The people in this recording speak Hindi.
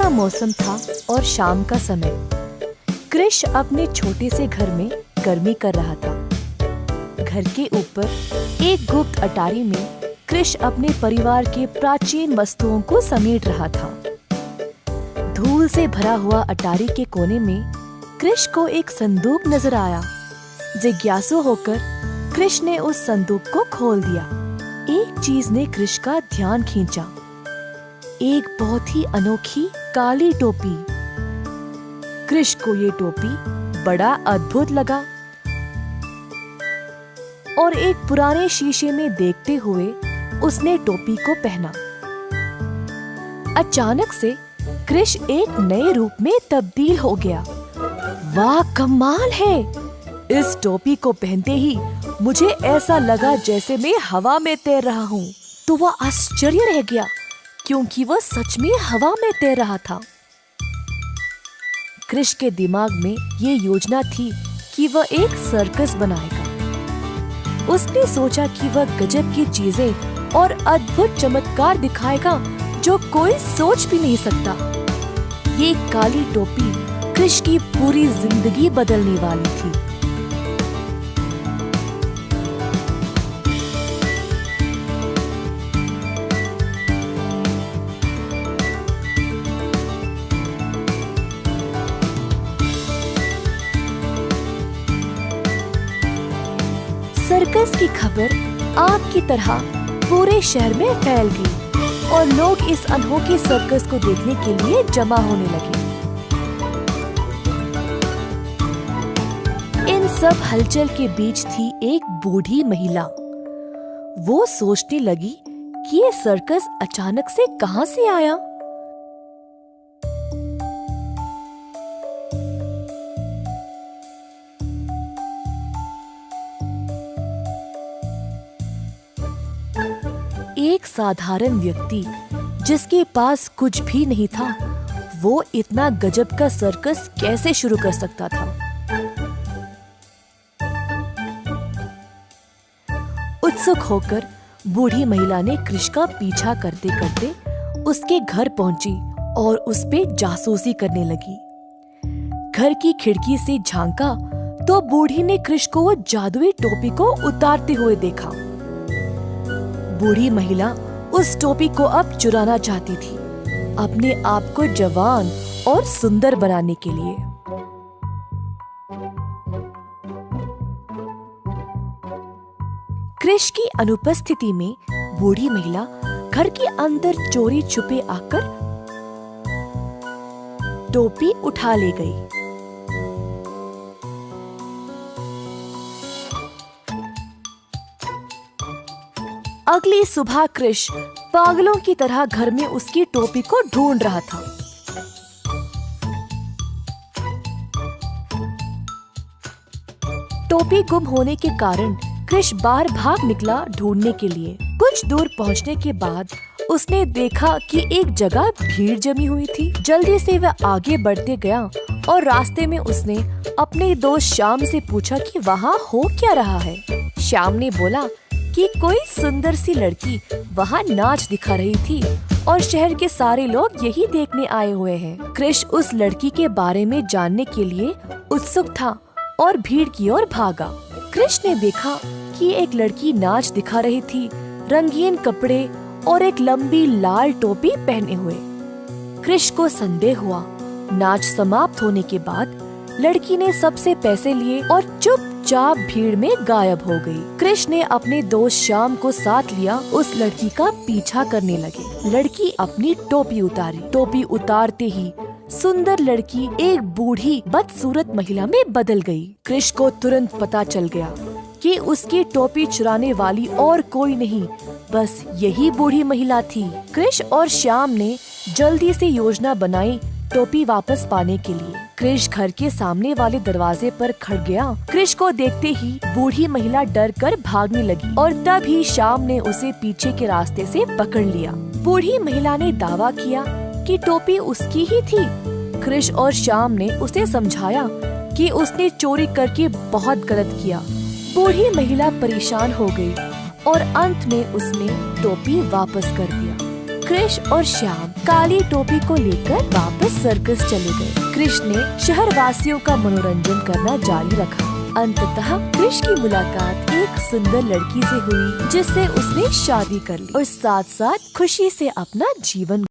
का मौसम था और शाम का समय। कृष अपने छोटे से घर में गर्मी कर रहा था। घर के ऊपर एक गुप्त अटारी में कृष अपने परिवार के प्राचीन वस्तुओं को समेट रहा था। धूल से भरा हुआ अटारी के कोने में कृष को एक संदूक नजर आया। जिज्ञासु होकर कृष ने उस संदूक को खोल दिया। एक चीज ने कृष का ध्यान खींचा, एक बहुत ही अनोखी काली टोपी। कृष को ये टोपी बड़ा अद्भुत लगा और एक पुराने शीशे में देखते हुए उसने टोपी को पहना। अचानक से कृष एक नए रूप में तब्दील हो गया। वाह, कमाल है! इस टोपी को पहनते ही मुझे ऐसा लगा जैसे मैं हवा में तैर रहा हूँ। तो वह आश्चर्य रह गया क्योंकि वह सच में हवा में तैर रहा था। कृष के दिमाग में ये योजना थी कि वह एक सर्कस बनाएगा। उसने सोचा कि वह गजब की चीजें और अद्भुत चमत्कार दिखाएगा जो कोई सोच भी नहीं सकता। ये काली टोपी कृष की पूरी जिंदगी बदलने वाली थी। सर्कस की खबर आग की तरह पूरे शहर में फैल गई और लोग इस अनोखे सर्कस को देखने के लिए जमा होने लगे। इन सब हलचल के बीच थी एक बूढ़ी महिला। वो सोचने लगी कि ये सर्कस अचानक से कहां से आया। एक साधारण व्यक्ति जिसके पास कुछ भी नहीं था, वो इतना गजब का सर्कस कैसे शुरू कर सकता था। उत्सुक होकर बूढ़ी महिला ने कृष का पीछा करते करते उसके घर पहुंची और उस पे जासूसी करने लगी। घर की खिड़की से झांका तो बूढ़ी ने कृष को वो जादुई टोपी को उतारते हुए देखा। बूढ़ी महिला उस टोपी को अब चुराना चाहती थी, अपने आप को जवान और सुंदर बनाने के लिए। कृष की अनुपस्थिति में बूढ़ी महिला घर के अंदर चोरी छुपे आकर टोपी उठा ले गई। अगली सुबह कृष पागलों की तरह घर में उसकी टोपी को ढूंढ रहा था। टोपी गुम होने के कारण कृष बाहर भाग निकला ढूंढने के लिए। कुछ दूर पहुंचने के बाद उसने देखा कि एक जगह भीड़ जमी हुई थी। जल्दी से वह आगे बढ़ते गया और रास्ते में उसने अपने दोस्त श्याम से पूछा कि वहाँ हो क्या रहा है। श्याम ने बोला कि कोई सुंदर सी लड़की वहाँ नाच दिखा रही थी और शहर के सारे लोग यही देखने आए हुए हैं। कृष उस लड़की के बारे में जानने के लिए उत्सुक था और भीड़ की ओर भागा। कृष ने देखा कि एक लड़की नाच दिखा रही थी, रंगीन कपड़े और एक लंबी लाल टोपी पहने हुए। कृष को संदेह हुआ। नाच समाप्त होने के बाद लड़की ने सबसे पैसे लिए और चुपचाप भीड़ में गायब हो गई। कृष ने अपने दोस्त श्याम को साथ लिया, उस लड़की का पीछा करने लगे। लड़की अपनी टोपी उतारी। टोपी उतारते ही सुंदर लड़की एक बूढ़ी बदसूरत महिला में बदल गई। कृष को तुरंत पता चल गया कि उसकी टोपी चुराने वाली और कोई नहीं, बस यही बूढ़ी महिला थी। कृष और श्याम ने जल्दी से योजना बनाई टोपी वापस पाने के लिए। कृष घर के सामने वाले दरवाजे पर खड़ गया। कृष को देखते ही बूढ़ी महिला डर कर भागने लगी और तभी श्याम ने उसे पीछे के रास्ते से पकड़ लिया। बूढ़ी महिला ने दावा किया कि टोपी उसकी ही थी। कृष और श्याम ने उसे समझाया कि उसने चोरी करके बहुत गलत किया। बूढ़ी महिला परेशान हो गई और अंत में उसने टोपी वापस कर दिया। कृष और श्याम काली टोपी को लेकर वापस सर्कस चले गए। कृष ने शहर वासियों का मनोरंजन करना जारी रखा। अंततः कृष की मुलाकात एक सुंदर लड़की से हुई जिससे उसने शादी कर ली और साथ साथ खुशी से अपना जीवन